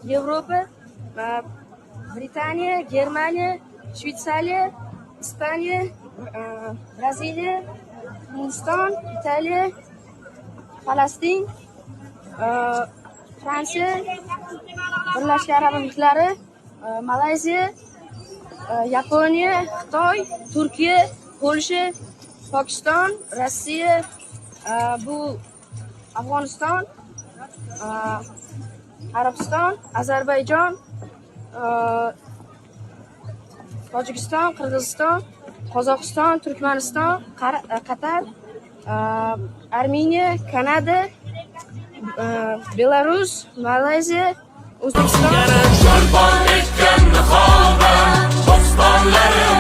Yevropa, Britaniya, Germaniya, Shveysariya, Ispaniya, Braziliya, Hindiston, Italiya, Falastin, Fransiya, Birlashgan Arab Amirliklari, Malayziya, Yaponiya, Xitoy, Turkiya, Polsha, Pokiston, Rossiya, bu Afg'oniston, Arabiston, Ozarbayjon, Tojikiston, Qirg'iziston, Qozog'iston, Turkmaniston, Qatar, Armeniya, Kanada, Belarus, Malayziya, O'zbekiston. Qurbon etgan nihoba, bo'stonlari